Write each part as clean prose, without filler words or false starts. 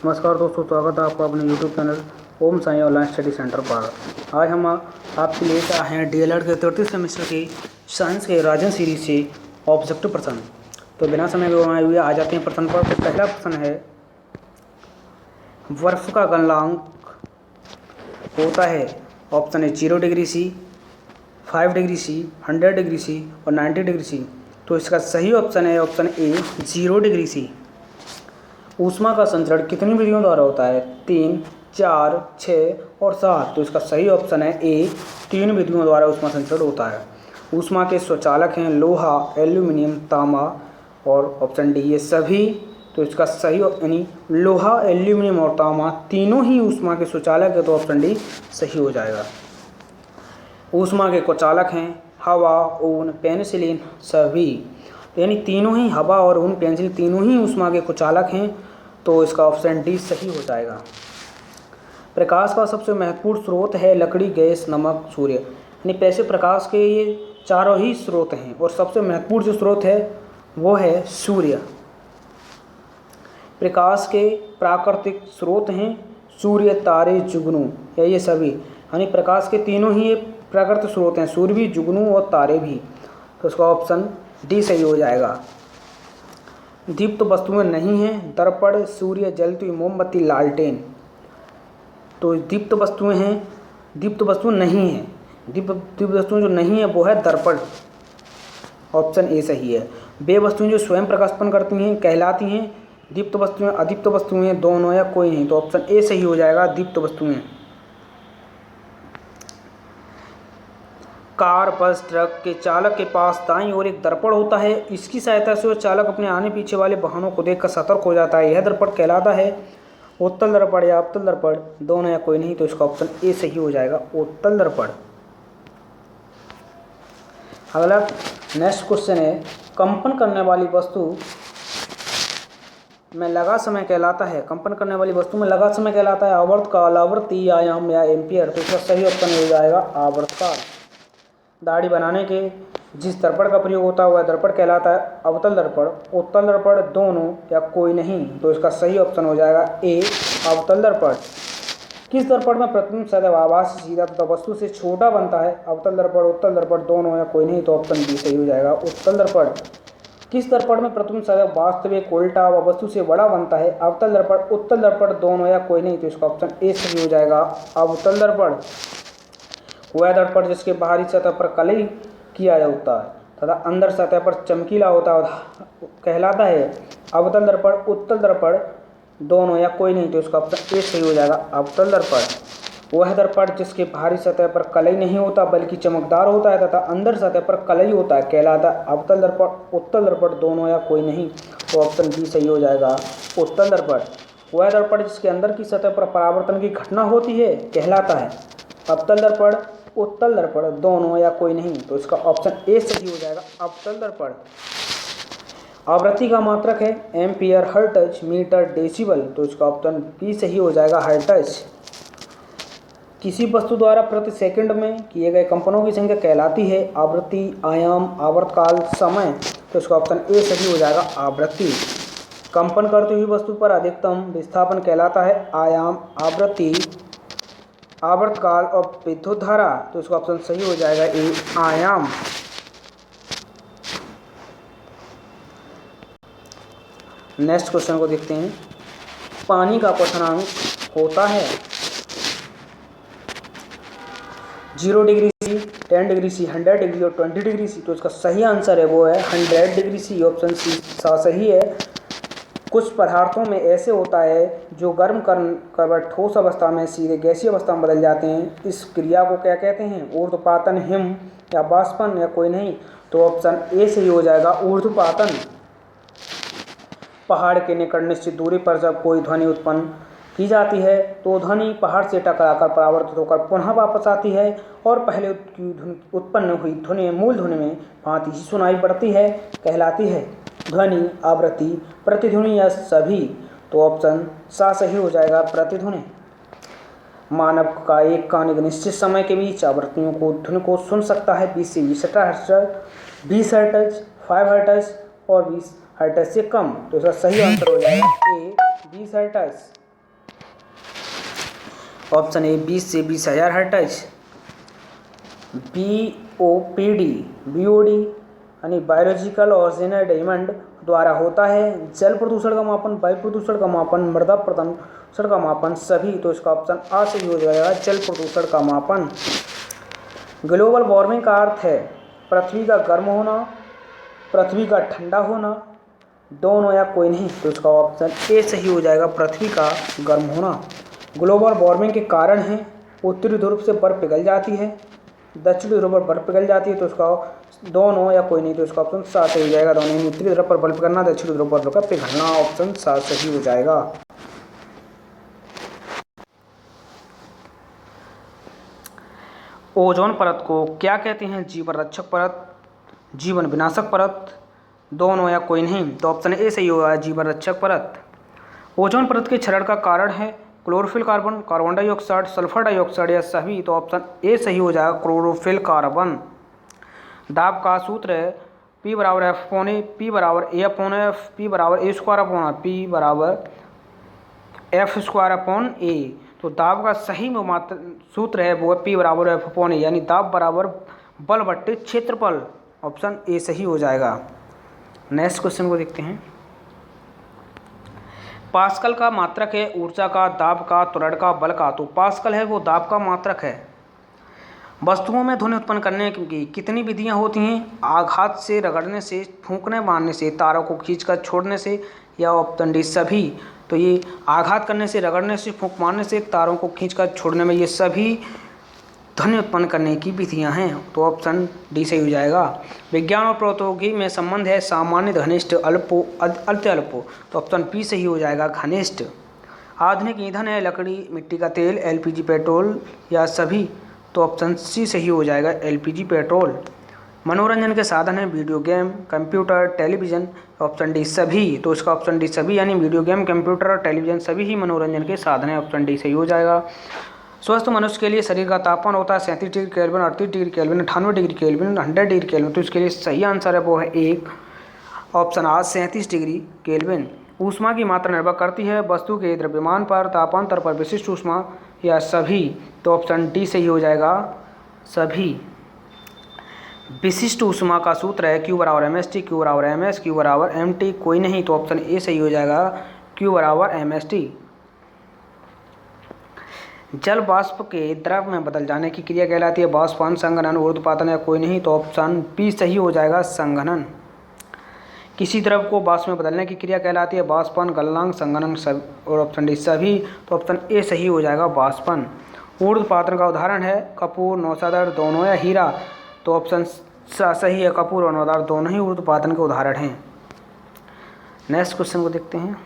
नमस्कार दोस्तों, स्वागत है आपका अपने यूट्यूब चैनल ओम साई ऑनलाइन स्टडी सेंटर पर। आज हम आपके लिए आए हैं डीएलएड के तृतीय सेमेस्टर की साइंस के राजन सीरीज से ऑब्जेक्टिव प्रश्न। तो बिना समय गंवाए हुए आ जाते हैं प्रश्न पर। तो पहला प्रश्न है, बर्फ का गलनांक होता है। ऑप्शन है 0 degree C, 5 degree C, 100 degree C और 90 डिग्री सी। तो इसका सही ऑप्शन है ऑप्शन ए 0 डिग्री सी। ऊष्मा का संचरण कितनी विधियों द्वारा होता है? 3, 4, 6 और 7। तो इसका सही ऑप्शन है ए 3 विधियों द्वारा ऊष्मा संचरण होता है। ऊष्मा के स्वचालक हैं लोहा, एल्यूमिनियम, तांबा और ऑप्शन डी ये सभी। तो इसका सही यानी लोहा, एल्यूमिनियम और तांबा तीनों ही ऊष्मा के स्वचालक है। तो ऑप्शन डी सही हो जाएगा। ऊष्मा के कुचालक हैं हवा, ऊन, पेनिसिलिन सभी। यानी तीनों ही हवा और ऊन, पेंसिल तीनों ही ऊष्मा के कुचालक हैं। तो इसका ऑप्शन डी सही हो जाएगा। प्रकाश का सबसे महत्वपूर्ण स्रोत है लकड़ी, गैस, नमक, सूर्य। यानी पैसे प्रकाश के ये चारों ही स्रोत हैं और सबसे महत्वपूर्ण जो स्रोत है वो है सूर्य। प्रकाश के प्राकृतिक स्रोत हैं सूर्य, तारे, जुगनू या ये सभी। यानी प्रकाश के तीनों ही ये प्राकृतिक स्रोत हैं, सूर्य भी, जुगनू और तारे भी। तो इसका ऑप्शन डी सही हो जाएगा। दीप्त वस्तुएं नहीं हैं दर्पण, सूर्य, जलती हुई मोमबत्ती, लालटेन। तो दीप्त वस्तुएं हैं, दीप्त वस्तुएं नहीं हैं। दीप्त वस्तुएं जो नहीं है वो है दर्पण। ऑप्शन ए सही है। वे वस्तुएं जो स्वयं प्रकाश उत्पन्न करती हैं कहलाती हैं दीप्त वस्तुएं, अदीप्त वस्तुएं, दोनों या कोई नहीं। तो ऑप्शन ए सही हो जाएगा, दीप्त वस्तुएं। कार, बस, ट्रक के चालक के पास दाईं ओर एक दर्पण होता है। इसकी सहायता से वह चालक अपने आने पीछे वाले वाहनों को देखकर सतर्क हो जाता है। यह दर्पण कहलाता है उत्तल दर्पण या अवतल दर्पण, दोनों या कोई नहीं। तो इसका ऑप्शन ए सही हो जाएगा, उत्तल दर्पण। अगला नेक्स्ट क्वेश्चन है, कंपन करने वाली वस्तु में लगा समय कहलाता है। कंपन करने वाली वस्तु में लगा समय कहलाता है आवर्तकाल, आवृत्ति, आयाम या एम्पियर। तो इसका सही ऑप्शन हो जाएगा आवर्तकाल। दाढ़ी बनाने के जिस दर्पण का प्रयोग होता है वह दर्पण कहलाता है अवतल दर्पण, उत्तल दर्पण, दोनों या कोई नहीं। तो इसका सही ऑप्शन हो जाएगा ए अवतल दर्पण। किस दर्पण में प्रतिबिंब सदैव आभास से सीधा तथा वस्तु से छोटा बनता है? अवतल दर्पण, उत्तल दर्पण, दोनों या कोई नहीं। तो ऑप्शन बी सही हो जाएगा, उत्तल दर्पण। किस दर्पण में प्रतिबिंब सदैव वास्तविक, उल्टा व वस्तु से बड़ा बनता है? अवतल दर्पण, उत्तल दर्पण, दोनों या कोई नहीं। तो इसका ऑप्शन ए सही हो जाएगा, अवतल दर्पण। वह दर्पण जिसके बाहरी सतह पर कलई किया होता है तथा अंदर सतह पर चमकीला होता है कहलाता है अवतल दर्पण, उत्तल दर्पण, दोनों या कोई नहीं। तो इसका ऑप्शन ए सही हो जाएगा, अवतल दर्पण। वह दर्पण जिसके बाहरी सतह पर कलई नहीं होता बल्कि चमकदार होता है तथा अंदर सतह पर कलई होता है कहलाता है अवतल दर्पण, उत्तल दर्पण, दोनों या कोई नहीं। तो ऑप्शन बी सही हो जाएगा, उत्तल दर्पण। वह दर्पण जिसके अंदर की सतह पर परावर्तन की घटना होती है कहलाता है अवतल दर्पण, उत्तल दर्पण, दोनों या कोई नहीं। तो इसका ऑप्शन ए सही हो जाएगा, अवतल दर्पण। आवृत्ति का मात्रक है एम्पियर, हर्ट्ज, मीटर, डेसिबल। तो इसका ऑप्शन बी सही हो जाएगा, हर्ट्ज। किसी वस्तु द्वारा प्रति सेकंड में किए गए कंपनों की संख्या कहलाती है आवृत्ति, आयाम, आवर्तकाल, समय। तो इसका ऑप्शन ए सही हो जाएगा, आवृत्ति। कंपन करती हुई वस्तु पर अधिकतम विस्थापन कहलाता है आयाम, आवृत्ति, आवर्तकाल और विद्युत धारा। तो इसका ऑप्शन सही हो जाएगा ए आयाम। नेक्स्ट क्वेश्चन को देखते हैं, पानी का क्वथनांक होता है 0 degree C, 10 degree C, 100 degree और 20 डिग्री सी। तो इसका सही आंसर है वो है 100 डिग्री सी। ऑप्शन सी सही है। कुछ पदार्थों में ऐसे होता है जो गर्म कर ठोस अवस्था में सीधे गैसीय अवस्था में बदल जाते हैं। इस क्रिया को क्या कहते हैं? ऊर्ध्वपातन, हिम या बाष्पन या कोई नहीं। तो ऑप्शन ए सही हो जाएगा, ऊर्ध्वपातन। पहाड़ के निकट निश्चित दूरी पर जब कोई ध्वनि उत्पन्न की जाती है तो ध्वनि पहाड़ से टकराकर परावर्तित होकर पुनः वापस आती है और पहले उत्पन्न हुई ध्वनि मूल ध्वनि में भांति ही सुनाई पड़ती है कहलाती है ध्वनि, आवृत्ति, प्रतिध्वनि या सभी। तो ऑप्शन सा सही हो जाएगा, प्रतिध्वनि। मानव का एक कान एक निश्चित समय के बीच आवृत्तियों को ध्वनि को सुन सकता है 20 से 20 हर्ट्ज, 20 हर्ट्ज, 5 हर्ट्ज और 20 हर्ट्ज से कम। तो इसका सही आंसर हो जाएगा ए 20 हर्ट्ज। ऑप्शन ए 20 से 20,000 हर्ट्ज। बीओडी यानी बायोलॉजिकल ऑरिजिनल डायमंड द्वारा होता है। जल प्रदूषण का मापन, वायु प्रदूषण का मापन, मृदा प्रदूषण का मापन सभी, तो इसका ऑप्शन आ सही हो जाएगा जल प्रदूषण का मापन। ग्लोबल वार्मिंग का अर्थ है पृथ्वी का गर्म होना, पृथ्वी का ठंडा होना, दोनों या कोई नहीं, तो इसका ऑप्शन ए सही हो जाएगा पृथ्वी का गर्म होना। ग्लोबल वार्मिंग के कारण है उत्तरी ध्रुव से बर्फ पिघल जाती है, दक्षिणी ध्रुव पर बर्फ पिघल जाती है, तो इसका दोनों या कोई नहीं, तो इसका ऑप्शन सा सही हो जाएगा दोनों। उत्तरी ध्रुव पर बर्फ पिघलना, दक्षिणी ध्रुव पर बर्फ पिघलना, ऑप्शन सा सही हो जाएगा। ओजोन परत को क्या कहते हैं? जीवन रक्षक परत, जीवन विनाशक परत, दोनों या कोई नहीं, तो ऑप्शन ए सही होगा जीवन रक्षक परत। ओजोन परत के क्षरण का कारण है chlorophyll carbon, carbon dioxide, sulphur dioxide या सभी, तो ऑप्शन ए सही हो जाएगा क्लोरोफिल कार्बन। दाब का सूत्र है P बराबर F अपॉन ए, P बराबर A अपॉन F, P बराबर A स्क्वायर अपॉन P बराबर F स्क्वायर अपॉन A। तो दाब का सही मात्रा सूत्र है वो है P बराबर F अपॉन A, यानी दाब बराबर बल बट्टे क्षेत्रफल, ऑप्शन ए सही हो जाएगा। नेक्स्ट क्वेश्चन को देखते हैं। पास्कल का मात्रक है ऊर्जा का, दाब का, त्वरण का, बल का। तो पास्कल है वो दाब का मात्रक है। वस्तुओं में ध्वनि उत्पन्न करने की कितनी विधियां होती हैं? आघात से, रगड़ने से, फूंकने मारने से, तारों को खींचकर छोड़ने से, या ऑप्शन डी सभी। तो ये आघात करने से, रगड़ने से, फूंक मारने से, तारों को खींचकर छोड़ने में, ये सभी ध्वनि उत्पन्न करने की विधियां हैं, तो ऑप्शन डी सही हो जाएगा। विज्ञान और प्रौद्योगिकी में संबंध है सामान्य, घनिष्ठ, अल्पो, अत्यल्प अल्पो, तो ऑप्शन पी सही हो जाएगा घनिष्ठ। आधुनिक ईंधन है लकड़ी, मिट्टी का तेल, एलपीजी पेट्रोल या सभी, तो ऑप्शन सी सही हो जाएगा एलपीजी पेट्रोल। मनोरंजन के साधन है video game, computer, television, option D सभी, तो इसका ऑप्शन डी सभी, यानी वीडियो गेम, कंप्यूटर और टेलीविज़न सभी ही मनोरंजन के साधन है, ऑप्शन डी सही हो जाएगा। स्वस्थ मनुष्य के लिए शरीर का तापमान होता है 37 degree kelvin, 38 degree kelvin, 98 degree kelvin, 100 degree kelvin, तो इसके लिए सही आंसर है वो है एक, ऑप्शन आ 37 डिग्री केल्विन। ऊष्मा की मात्रा निर्भर करती है वस्तु के द्रव्यमान पर, तापांतर पर, विशिष्ट ऊष्मा या सभी, तो ऑप्शन डी सही हो जाएगा सभी। विशिष्ट ऊष्मा का सूत्र है Q बराबर mst, Q बराबर ms, Q बराबर mt, कोई नहीं, तो ऑप्शन ए सही हो जाएगा Q बराबर mst। जल वाष्प के द्रव में बदल जाने की क्रिया कहलाती है वाष्पन, संघनन, ऊर्ध्वपातन या कोई नहीं, तो ऑप्शन बी सही हो जाएगा संघनन। किसी द्रव को वाष्प में बदलने की क्रिया कहलाती है वाष्पन, गलनांक, संघनन सब, और ऑप्शन डी सभी, तो ऑप्शन ए सही हो जाएगा वाष्पन। ऊर्ध्वपातन का उदाहरण है कपूर, नौशादर, दोनों या हीरा, तो ऑप्शन सही है कपूर और नौदार दोनों ही ऊर्ध्वपातन के उदाहरण हैं। नेक्स्ट क्वेश्चन को देखते हैं।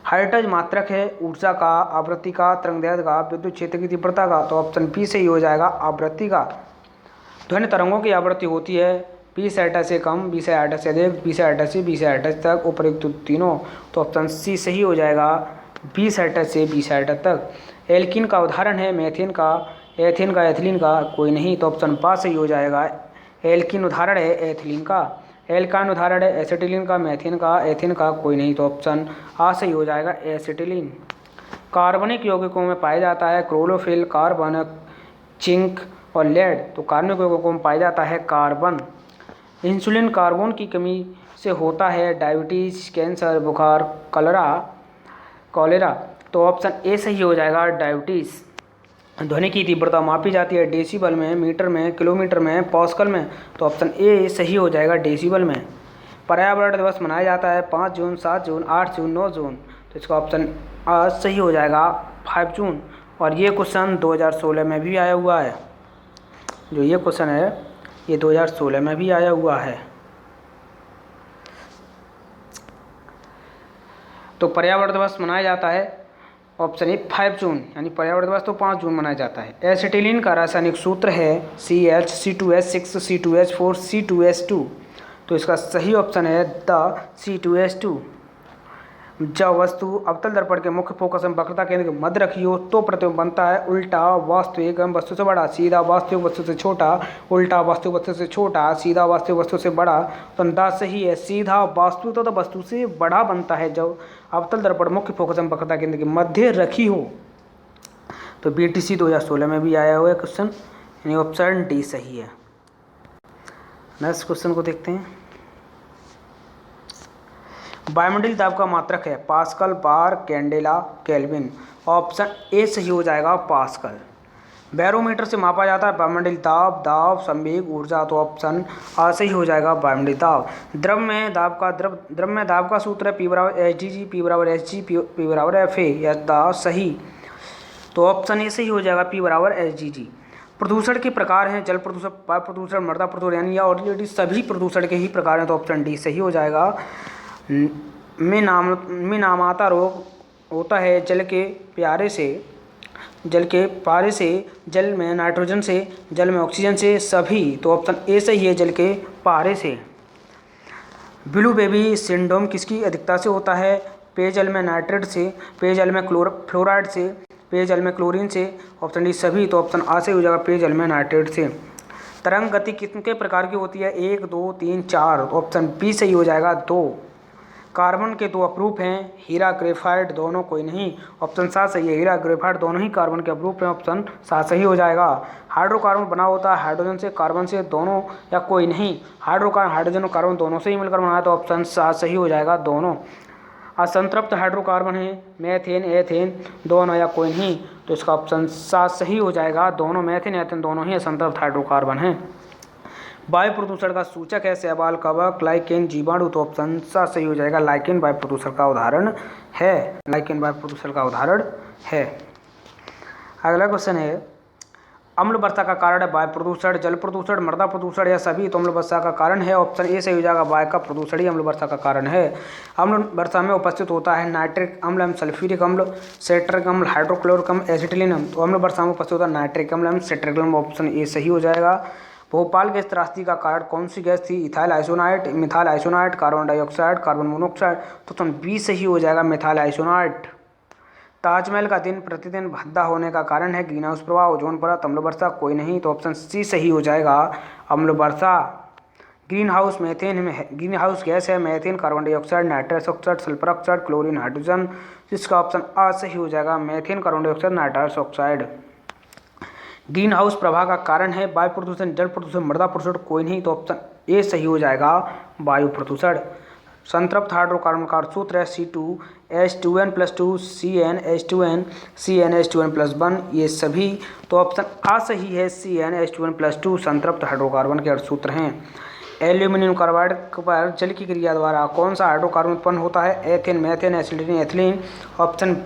हर्ट्ज मात्रक है ऊर्जा का, आवृत्ति का, तरंगदैर्घ्य का, विद्युत क्षेत्र की तीव्रता का, तो ऑप्शन बी सही हो जाएगा आवृत्ति का। ध्वनि तरंगों की आवृत्ति होती है 20 हर्ट्ज से कम, 20 हर्ट्ज से अधिक, 20 हर्ट्ज से 20 हर्ट्ज तक, उपयुक्त तीनों, तो ऑप्शन सी सही हो जाएगा 20 हर्ट्ज से 20 हर्ट्ज तक। एल्कीन का उदाहरण है मेथेन का, एथेन का, एथिलीन का, कोई नहीं, तो ऑप्शन पा सही हो जाएगा एल्कीन उदाहरण है एथिलीन का। एल्कान उदाहरण है एसिटिलीन का, मेथेन का, एथेन का, कोई नहीं, तो ऑप्शन आ सही हो जाएगा एसिटिलीन। कार्बनिक यौगिकों में पाया जाता है क्लोरोफिल, कार्बन, जिंक और लेड, तो कार्बनिक यौगिकों में पाया जाता है कार्बन। इंसुलिन कार्बन की कमी से होता है डायबिटीज़, कैंसर, बुखार, कॉलेरा, तो ऑप्शन ए सही हो जाएगा डायबिटीज़। ध्वनि की तीव्रता मापी जाती है डेसिबल में, मीटर में, किलोमीटर में, पास्कल में, तो ऑप्शन ए सही हो जाएगा डेसिबल में। पर्यावरण दिवस मनाया जाता है 5 जून, 7 जून, 8 जून, 9 जून, तो इसका ऑप्शन आ सही हो जाएगा 5 जून। और ये क्वेश्चन 2016 में भी आया हुआ है, जो ये क्वेश्चन है ये 2016 में भी आया हुआ है। तो पर्यावरण दिवस मनाया जाता है ऑप्शन ए 5 जून, यानी पर्यावरण दिवस तो 5 जून मनाया जाता है। एसिटिलीन का रासायनिक सूत्र है CH, C2H6, C2H4, C2H2, तो इसका सही ऑप्शन है द C2H2। जब वस्तु अवतल दर्पण के मुख्य फोकस में वक्रता केंद्र के मध्य रखी हो तो प्रतिबिंब बनता है उल्टा वास्तविक वस्तु से बड़ा, सीधा वास्तविक वस्तु से छोटा, उल्टा वास्तविक वस्तु से छोटा, सीधा वास्तविक वस्तु से बड़ा, तो अंदाज सही है सीधा वास्तविक तो वस्तु से बड़ा बनता है जब अवतल दर्पण मुख्य फोकस में वक्रता केंद्र के मध्य रखी हो। तो BTC 2016 में भी आया हुआ है क्वेश्चन, यानी ऑप्शन डी सही है। नेक्स्ट क्वेश्चन को देखते हैं। वायुमंडलीय दाब का मात्रक है pascal, bar, candela, kelvin. Option A सही हो जाएगा पास्कल। बैरोमीटर से मापा जाता है वायुमंडलीय दाब, दाब, संवेग, ऊर्जा। तो ऑप्शन आ सही हो जाएगा वायुमंडलीय दाब। द्रव में दाब का सूत्र है P बराबर HdG, P बराबर Hg, P बराबर Fa। या दा सही, तो ऑप्शन ए सही हो जाएगा P बराबर Hg। प्रदूषण के प्रकार हैं जल प्रदूषण, वायु प्रदूषण, मृदा प्रदूषण, यानी ऑलरेडी सभी प्रदूषण के ही प्रकार हैं। तो ऑप्शन डी सही हो जाएगा। में नामाता रोग होता है जल के पारे से, जल में नाइट्रोजन से, जल में ऑक्सीजन से, सभी। तो ऑप्शन ए सही है, जल के पारे से। ब्लू बेबी सिंड्रोम किसकी अधिकता से होता है? पेयजल में नाइट्रेट से, पेयजल में फ्लोराइड से, पेयजल में क्लोरीन से। ऑप्शन डी सभी, तो ऑप्शन आ सही हो जाएगा पेयजल में नाइट्रेट से। तरंग गति कितने प्रकार की होती है? 1, 2, 3, 4। ऑप्शन बी सही हो जाएगा 2। कार्बन के 2 अपरूप हैं, हीरा, ग्रेफाइट, दोनों कोई नहीं। ऑप्शन 7 सही है, हीरा, ग्रेफाइट दोनों ही कार्बन के अपरूप हैं। ऑप्शन 7 सही हो जाएगा। हाइड्रोकार्बन बना होता है हाइड्रोजन से, कार्बन से, दोनों या कोई नहीं। हाइड्रोजन और कार्बन दोनों से ही मिलकर बना है। तो ऑप्शन 7 सही हो जाएगा, दोनों। असंतृप्त हाइड्रोकार्बन है मेथेन, एथेन, दोनों या कोई नहीं। तो इसका ऑप्शन 7 सही हो जाएगा, दोनों। मेथेन, एथेन दोनों ही असंतृप्त हाइड्रोकार्बन हैं। वायु प्रदूषण का सूचक है शैवाल, कवक, लाइकेन, जीवाणु। तो ऑप्शन 7 सही हो जाएगा, लाइकेन वायु प्रदूषण का उदाहरण है। लाइकेन वायु प्रदूषण का उदाहरण है। अगला क्वेश्चन है, अम्ल वर्षा का कारण है वायु प्रदूषण, जल प्रदूषण, मृदा प्रदूषण या सभी। तो अम्ल वर्षा का कारण है ऑप्शन ए सही हो जाएगा, वायु का प्रदूषण ही अम्ल वर्षा का कारण है। अम्ल वर्षा में उपस्थित होता है नाइट्रिक अम्ल, सल्फ्यूरिक अम्ल, सेट्रिक अम्ल, हाइड्रोक्लोरिक अम्ल, एसिटिलीन अम्ल। तो अम्ल वर्षा में उपस्थित होता है नाइट्रिक अम्ल, सेट्रिक अम्ल। ऑप्शन ए सही हो जाएगा। भोपाल गैस त्रासदी का कारण कौन सी गैस थी? Ethyl isocyanate, methyl isocyanate, carbon dioxide, carbon monoxide. तो ऑप्शन बी सही हो जाएगा, मिथाइल आइसोनाइट। ताजमहल का दिन प्रतिदिन भद्दा होने का कारण है ग्रीन हाउस प्रभाव, ओजोन परत, अम्ल वर्षा, कोई नहीं। तो ऑप्शन सी सही हो जाएगा, अम्ल वर्षा। ग्रीन हाउस गैस है methane, carbon dioxide, nitrous oxide, sulphur oxide, chlorine, hydrogen. जिसका ऑप्शन आ सही हो जाएगा, methane, carbon dioxide, nitrous oxide. Green house प्रभाव का कारण है वायु प्रदूषण, जल प्रदूषण, मृदा प्रदूषण, कोई नहीं। तो ऑप्शन ए सही हो जाएगा, वायु प्रदूषण। संतृप्त हाइड्रोकार्बन का सूत्र है C2H2n+2 CnH2n CnH2n+1। ये सभी। तो ऑप्शन आ सही है, CnH2n+2 संतृप्त हाइड्रोकार्बन के सूत्र हैं। एल्यूमिनियम कार्बाइड पर जल की क्रिया द्वारा कौन सा हाइड्रोकार्बन उत्पन्न होता है? Ethane, methane, acetylene, ethylene. Option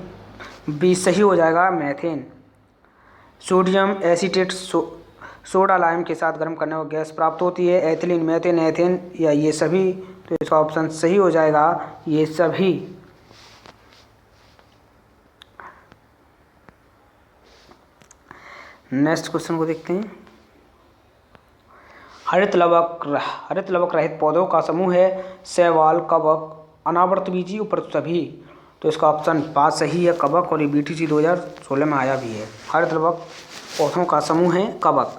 B सही हो जाएगा, methane. Sodium acetate soda lime के साथ गर्म करने पर गैस प्राप्त होती है, एथिलीन, मेथेन, एथेन या ये सभी। तो इसका ऑप्शन सही हो जाएगा, ये सभी। नेक्स्ट क्वेश्चन को देखते हैं। हरित लवक रहित पौधों का समूह है शैवाल, कवक, अनावर्तबीजी, उपरोक्त सभी। तो इसका ऑप्शन 5 सही है, कवक। और ये BTC 2016 में आया भी है। हरित लवक पौधों का समूह है कवक।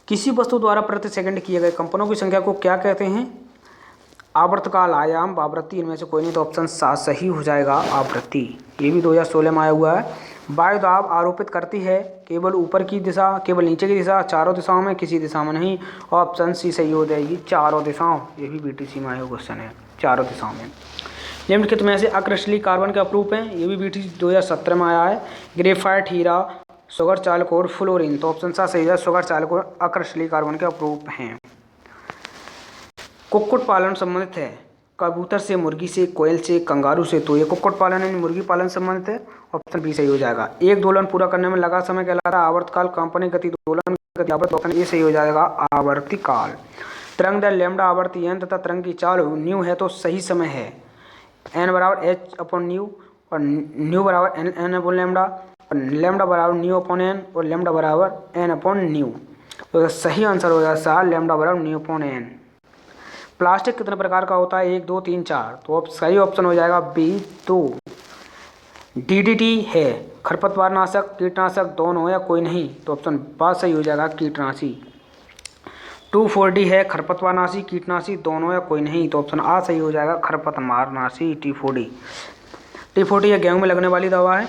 किसी वस्तु द्वारा प्रति सेकंड किए गए कंपनों की संख्या को क्या कहते हैं? आवर्तकाल, आयाम, आवृत्ति, इनमें से कोई नहीं। तो ऑप्शन 7 सही हो जाएगा, आवृत्ति। ये भी 2016 में आया हुआ है। वायु दाब आरोपित करती है केवल ऊपर की दिशा, केवल नीचे की दिशा, चारों दिशाओं में, किसी दिशा में नहीं। ऑप्शन सी सही हो जाएगी, चारों दिशाओं। ये भी BTC में आया हुआ क्वेश्चन है, चारों दिशाओं में। निम्नलिखित में से अक्रिस्टलीय कार्बन के अपरूप हैं। ये भी BTC 2017 में आया है। ग्रेफाइट, हीरा, सुगर चालक और फ्लोरीन। तो ऑप्शन 7 सही है, सुगर चालक और अक्रिस्टलीय कार्बन के अपरूप हैं। कुक्कुट पालन संबंधित है कबूतर से, मुर्गी से, कोयल से, कंगारू से। तो ये कुक्कुट पालन यानी मुर्गी पालन संबंधित है। ऑप्शन बी सही हो जाएगा। एक दोलन पूरा करने में लगा समय कहलाता है आवर्तकाल, कंपनी गति, दोलन गति, आवर्त। ऑप्शन ए सही हो जाएगा, आवर्तिकाल। तरंग दैर्घ्य लैम्डा आवर्ती n तथा तरंग की चाल न्यू है तो सही समय है n बराबर h/न्यू और न्यू बराबर n/लैम्डा, लैम्डा बराबर न्यू अपॉन n और लैम्डा बराबर n/न्यू। तो सही आंसर हो जाएगा लैम्डा बराबर न्यू अपॉन n। प्लास्टिक कितने प्रकार का होता है? 1, 2, 3, 4। तो सही ऑप्शन हो जाएगा बी 2। DDT है खरपतवार नाशक, कीटनाशक, दोनों या कोई नहीं। तो ऑप्शन 5 सही हो जाएगा, कीटनाशी। 2,4-D है खरपतवारनाशी, कीटनाशी, दोनों या कोई नहीं। तो ऑप्शन आ सही हो जाएगा, खरपतवारनाशी, T4D। T4D यह गेहूं में लगने वाली दवा है।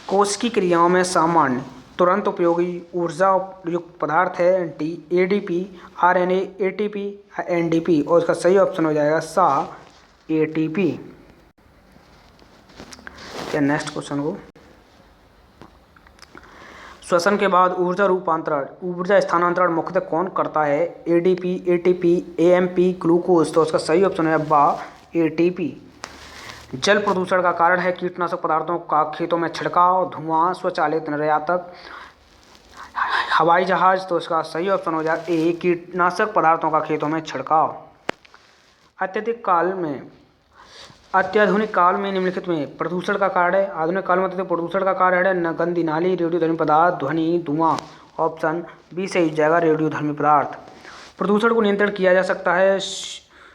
कोशिकी क्रियाओं में सामान्य तुरंत उपयोगी ऊर्जा युक्त पदार्थ है D ADP, RNA, ATP, NDP, और इसका सही ऑप्शन हो जाएगा सा एटीपी। क्या नेक्स्ट क्वेश्चन को, श्वसन के बाद ऊर्जा रूपांतरण, ऊर्जा स्थानांतरण मुख्यतः कौन करता है? एडीपी, एटीपी, एएमपी, ग्लूकोज, तो उसका सही ऑप्शन है बा एटीपी। जल प्रदूषण का कारण है कीटनाशक पदार्थों का खेतों में छिड़काव, धुआं, स्वचालित निर्यातक, हवाई जहाज, तो इसका सही ऑप्शन हो जाएगा ए कीटनाशक पदार्थों का खेतों में छिड़काव। अत्याधुनिक काल में निम्नलिखित में प्रदूषण का कारण है, आधुनिक काल में अत्यधिक प्रदूषण का कारण है न गंदी नाली, रेडियोधर्मी पदार्थ, ध्वनि, धुआं, ऑप्शन बी सही हो जाएगा रेडियोधर्मी पदार्थ। प्रदूषण को नियंत्रण किया जा सकता है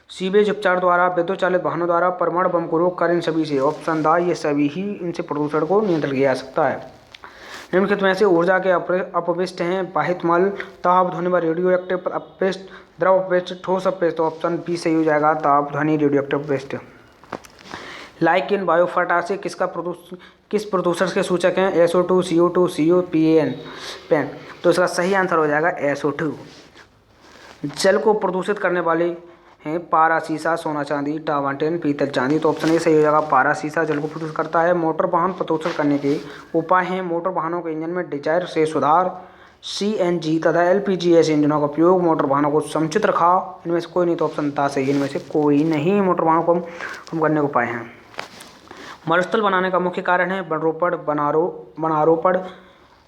सीवेज उपचार द्वारा, विद्युत चालित वाहनों द्वारा, परमाणु बम को रोककर, इन सभी से, ऑप्शन दा ये सभी ही इनसे प्रदूषण को नियंत्रण किया जा सकता है। निम्नलिखित में से ऊर्जा के अपविष्ट हैं बाहित मल, ताप, ध्वनि व रेडियो एक्टिव अपविष्ट, द्रव अपविष्ट, ठोस अपविष्ट, तो ऑप्शन बी सही हो जाएगा ताप, ध्वनि, रेडियो एक्टिव अपविष्ट। लाइकेन बायोफाटा किस प्रदूषण के सूचक हैं? SO2, CO2, CO, तो इसका सही आंसर हो जाएगा SO2। जल को प्रदूषित करने वाले हैं पारा, सीसा, सोना, चांदी, टावांटेन, पीतल, चांदी, तो ऑप्शन ए सही हो जाएगा पारा, सीसा जल को प्रदूषित करता है। मोटर वाहन प्रदूषित करने के उपाय हैं मोटर वाहनों के इंजन में डिजायर से सुधार, CNG तथा LPG ऐसे इंजनों का उपयोग, मोटर वाहनों को समुचित रखाव, इनमें से कोई नहीं, तो ऑप्शन ता सही, इनमें से कोई नहीं मोटर वाहनों को कम करने के उपाय हैं। मरुस्थल बनाने का मुख्य कारण है वनारोपण,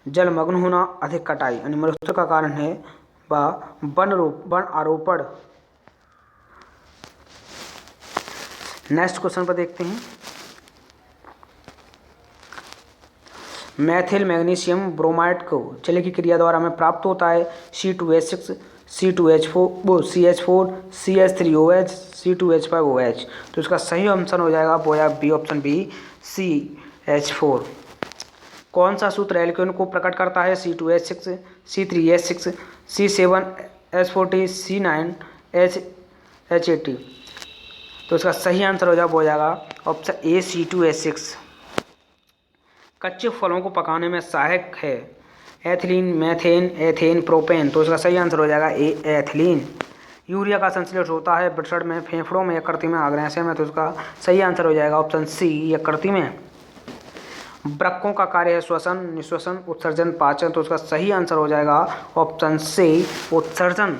जलमग्न होना, अधिक कटाई, यानी मरुस्थल का कारण है वन आरोपण। नेक्स्ट क्वेश्चन पर देखते हैं। मैथिल मैग्नीशियम ब्रोमाइड को जल की क्रिया द्वारा हमें प्राप्त होता है C2H6, C2H4, CH4, CH3OH, C2H5OH, तो इसका सही ऑप्शन हो जाएगा बोया बी, ऑप्शन बी CH4। कौन सा सूत्र एल्केन को प्रकट करता है? C2H6, C3H6, C7H40, C9H80, तो इसका सही आंसर हो जाएगा ऑप्शन ए C2H6। कच्चे फलों को पकाने में सहायक है एथिलीन, मैथेन, एथेन, प्रोपेन, तो इसका सही आंसर हो जाएगा ए एथिलीन। यूरिया का संश्लेषण होता है वृषण में, फेफड़ों में, यकृत में, आग्नेयाशय में, तो इसका सही आंसर हो जाएगा ऑप्शन सी यकृत में। वृक्कों का कार्य है श्वसन, निश्वसन, उत्सर्जन, पाचन, तो इसका सही आंसर हो जाएगा ऑप्शन सी उत्सर्जन।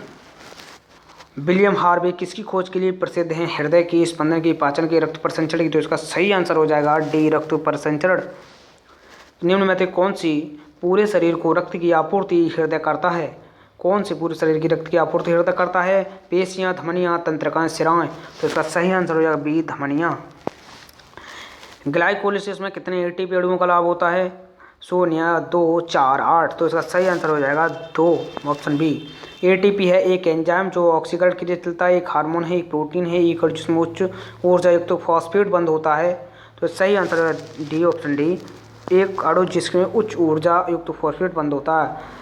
विलियम हार्वे किसकी खोज के लिए प्रसिद्ध हैं? हृदय की, स्पंदन की, पाचन की, रक्त परिसंचरण की, तो इसका सही आंसर हो जाएगा डी रक्त परिसंचरण। निम्न में से कौन सी पूरे शरीर को रक्त की आपूर्ति हृदय करता है? कौन सी पूरे शरीर की रक्त की आपूर्ति हृदय करता है? पेशियां, धमनियां, तंत्रिकाएं, शिराएं, तो इसका सही आंसर हो जाएगा बी धमनियां। ग्लाइकोलिसिस में कितने एटीपी अणुओं का लाभ होता है? 0, 2, 4, 8, तो इसका सही आंसर हो जाएगा 2, ऑप्शन बी। एटीपी है एक एंजाइम जो ऑक्सीकरण के लिए चलता है, एक हार्मोन है, एक प्रोटीन है, एक जिसमें उच्च ऊर्जा युक्त फॉस्फेट बंद होता है, तो सही आंसर है डी, ऑप्शन डी, एक अणु जिसमें उच्च ऊर्जा युक्त फॉस्फेट बंद होता है।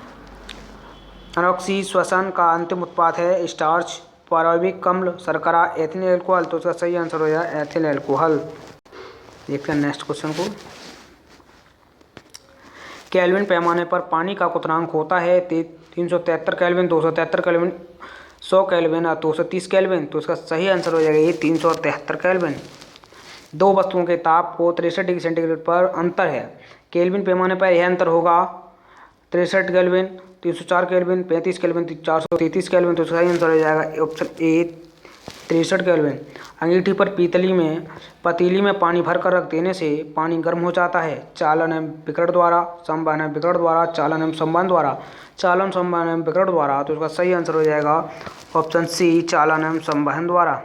अनॉक्सी श्वसन का अंतिम उत्पाद है स्टार्च, पाराविक अम्ल, शर्करा, एथिल एल्कोहल, तो इसका सही आंसर हो जाएगा एथिल एल्कोहल। देखते हैं नेक्स्ट क्वेश्चन को। केल्विन पैमाने पर पानी का क्वथनांक होता है 373 केल्विन, 273 केल्विन, 100 केल्विन और 230 केल्विन, तो इसका सही आंसर हो जाएगा ये 373 केल्विन। दो वस्तुओं के ताप को 63 डिग्री सेंटीग्रेड पर अंतर है, केल्विन पैमाने पर यह अंतर होगा 63 केल्विन, 304 केल्विन, 35 केल्विन, 433 केल्विन, तो सही आंसर हो जाएगा ऑप्शन ए 63 केल्विन। अंगीठी पर पतीली में पानी भरकर रख देने से पानी गर्म हो जाता है, चालन एवं विकर्ण द्वारा, संवहन एवं विकर्ण द्वारा, चालन एवं संवहन द्वारा, चालन, संवहन एवं विकर्ण द्वारा, तो इसका सही आंसर हो जाएगा ऑप्शन सी चालन एवं संवहन द्वारा।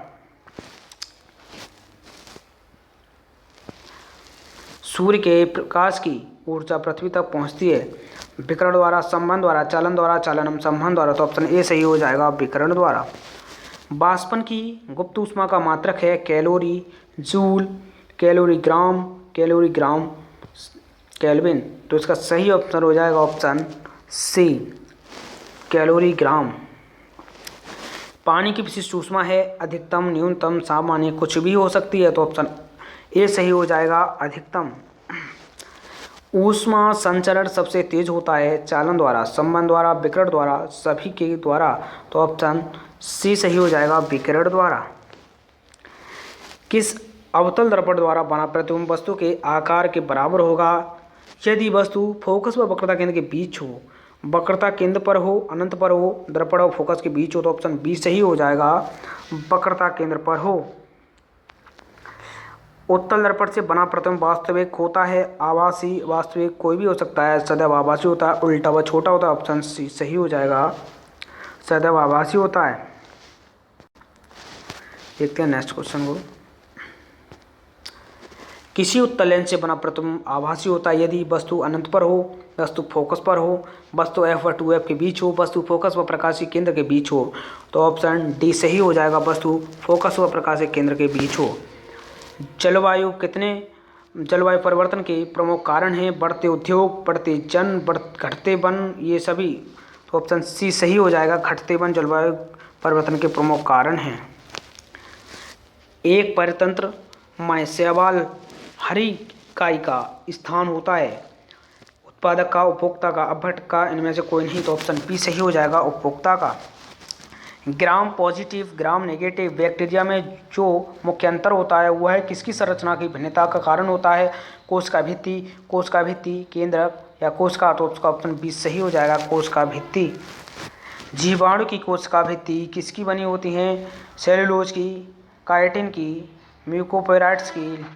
सूर्य के प्रकाश की ऊर्जा पृथ्वी तक पहुंचती है विकर्ण द्वारा, संवहन द्वारा, चालन द्वारा, चालन एवं संवहन द्वारा, तो ऑप्शन ए सही हो जाएगा विकर्ण द्वारा। वाष्पन की गुप्त ऊष्मा का मात्रक है कैलोरी, जूल, कैलोरीग्राम, केल्विन, तो इसका सही ऑप्शन हो जाएगा ऑप्शन सी कैलोरीग्राम। पानी की विशिष्ट ऊष्मा है अधिकतम, न्यूनतम, सामान्य, कुछ भी हो सकती है, तो ऑप्शन ए सही हो जाएगा अधिकतम। ऊष्मा संचरण सबसे तेज होता है चालन द्वारा, संवहन द्वारा, विकिरण द्वारा, सभी के द्वारा। तो ऑप्शन सी सही हो जाएगा, विकिरण द्वारा। किस अवतल दर्पण द्वारा बना प्रतिबिंब वस्तु के आकार के बराबर होगा यदि वस्तु फोकस व वक्रता केंद्र के बीच हो, वक्रता केंद्र पर हो, अनंत पर हो, दर्पण और फोकस के बीच हो? तो ऑप्शन बी सही हो जाएगा, वक्रता केंद्र पर हो। उत्तल दर्पण से बना प्रतिबिंब वास्तविक होता है, आभासी? वास्तविक कोई भी हो सकता है, सदैव आभासी होता है, उल्टा व छोटा होता है। ऑप्शन सी सही हो जाएगा, सदैव आभासी होता है। देखते हैं नेक्स्ट क्वेश्चन को। किसी उत्तल लेंस से बना प्रतिबिंब आभासी होता है यदि वस्तु अनंत पर हो, वस्तु फोकस पर हो, वस्तु f व 2f के बीच हो, वस्तु फोकस व प्रकाशीय केंद्र के बीच हो। तो ऑप्शन डी सही हो जाएगा, वस्तु फोकस व प्रकाशीय केंद्र के बीच हो। जलवायु परिवर्तन के प्रमुख कारण हैं बढ़ते उद्योग, बढ़ते जन, घटते वन, ये सभी। तो ऑप्शन सी सही हो जाएगा, घटते वन जलवायु परिवर्तन के प्रमुख कारण हैं। एक परितंत्र में शैवाल हरिकाई का स्थान होता है, उत्पादक का, उपभोक्ता का, अपघटक का, इनमें से कोई नहीं। तो ऑप्शन बी सही हो जाएगा, उपभोक्ता का। Gram positive, gram negative bacteria में जो मुख्य अंतर होता है वह किसकी संरचना की भिन्नता का कारण होता है? कोशिका भित्ति, केंद्रक या कोशिका? तो उसका ऑप्शन बी सही हो जाएगा, कोशिका भित्ति। जीवाणु की कोशिका भित्ति किसकी बनी होती हैं? सेलुलोज की, काइटिन की, म्यूकोपोराइट्स की,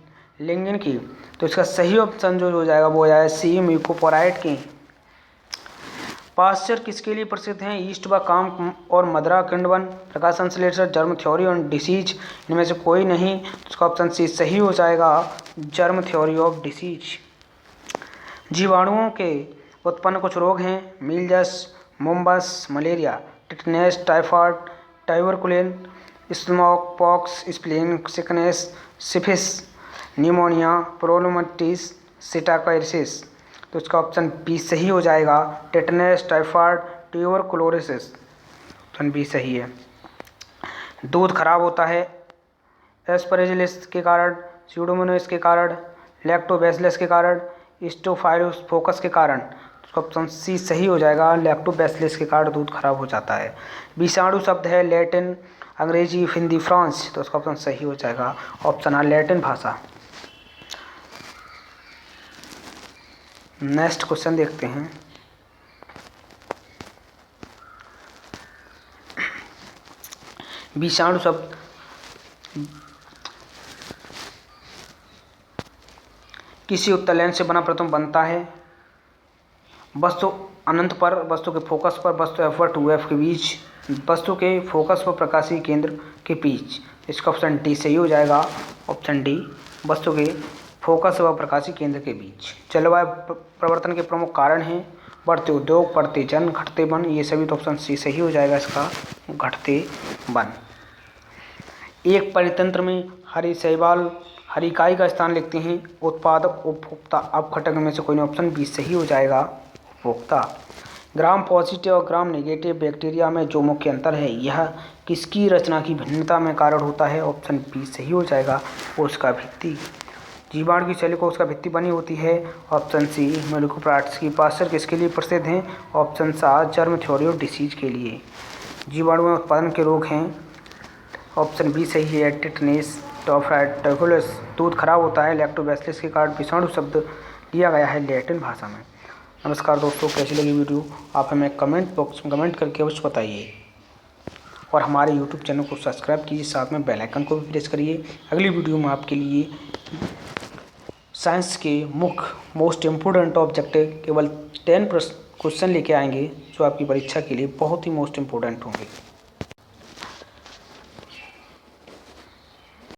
लिग्निन की? तो इसका सही ऑप्शन जो हो जाएगा वो हो जाएगा सी, म्यूकोपोराइट की। पाश्चर किसके लिए प्रसिद्ध हैं? ईस्ट व काम और मदरा किण्वन, प्रकाश संश्लेषण, जर्म थ्योरी और डिसीज, इनमें से कोई नहीं। तो इसका ऑप्शन सी सही हो जाएगा, जर्म थ्योरी ऑफ डिसीज। जीवाणुओं के उत्पन्न कुछ रोग हैं, measles, mumps, malaria, tetanus, typhoid, tuberculin, smallpox, spleen sickness, syphilis, pneumonia, प्रोलोमटिस, सिटाकाइसिस। तो इसका ऑप्शन बी सही हो जाएगा, tetanus, typhoid, tuberculosis. Option B सही है। दूध खराब होता है एस्परजिलस के कारण, स्यूडोमोनास के कारण, लैक्टोबैसिलस के कारण, स्टोफाइलोफोकस के कारण? तो ऑप्शन सी सही हो जाएगा, लैक्टोबैसिलस के कारण दूध खराब हो जाता है। विषाणु शब्द है लैटिन, अंग्रेजी, हिंदी, फ्रांस। तो उसका ऑप्शन सही हो जाएगा, ऑप्शन आ लैटिन भाषा। नेक्स्ट क्वेश्चन देखते हैं। विषाणु शब्द किसी उत्तल लेंस से बना प्रतिबिंब बनता है वस्तु अनंत पर, वस्तु के फोकस पर, वस्तु f व 2f के बीच, वस्तु के फोकस व प्रकाशीय केंद्र के बीच। इसका ऑप्शन डी सही हो जाएगा, ऑप्शन डी, वस्तु के फोकस व प्रकाशीय केंद्र के बीच। जलवायु परिवर्तन के प्रमुख कारण हैं बढ़ते उद्योग, बढ़ते जन, घटते वन, ये सभी। तो ऑप्शन सी सही हो जाएगा इसका, घटते वन। एक परितंत्र में शैवाल हरिकाई का स्थान लिखते हैं, उत्पादक, उपभोक्ता, अपघटक में से कोई नहीं। ऑप्शन बी सही हो जाएगा, उपभोक्ता। ग्राम पॉजिटिव और ग्राम नेगेटिव बैक्टीरिया में जो मुख्य अंतर है यह किसकी रचना की भिन्नता में कारण होता है? ऑप्शन बी सही हो जाएगा, कोशिका भित्ति। जीवाणु की शैली कोशिका भित्ति बनी होती है। ऑप्शन सी, म्यूकोपोराइट्स की। पाश्चर किसके लिए प्रसिद्ध हैं? ऑप्शन सा, जर्म थ्योरी ऑफ डिसीज के लिए। जीवाणु में उत्पादन के रोग हैं, ऑप्शन बी सही है, टिटनेस, टाइफाइड, ट्यूबरकुलोसिस। दूध खराब होता है लैक्टोबैसिलस के कारण। विषाणु शब्द लिया गया है लैटिन भाषा में। नमस्कार दोस्तों, कैसी लगी वीडियो आप हमें कमेंट बॉक्स में कमेंट करके अवश्य बताइए और हमारे YouTube चैनल को सब्सक्राइब कीजिए, साथ में बेल आइकन को भी प्रेस करिए। अगली वीडियो में आपके लिए साइंस के मुख्य मोस्ट इम्पोर्टेंट ऑब्जेक्टिव केवल 10 क्वेश्चन लेके आएंगे जो आपकी परीक्षा के लिए बहुत ही मोस्ट इम्पोर्टेंट होंगे।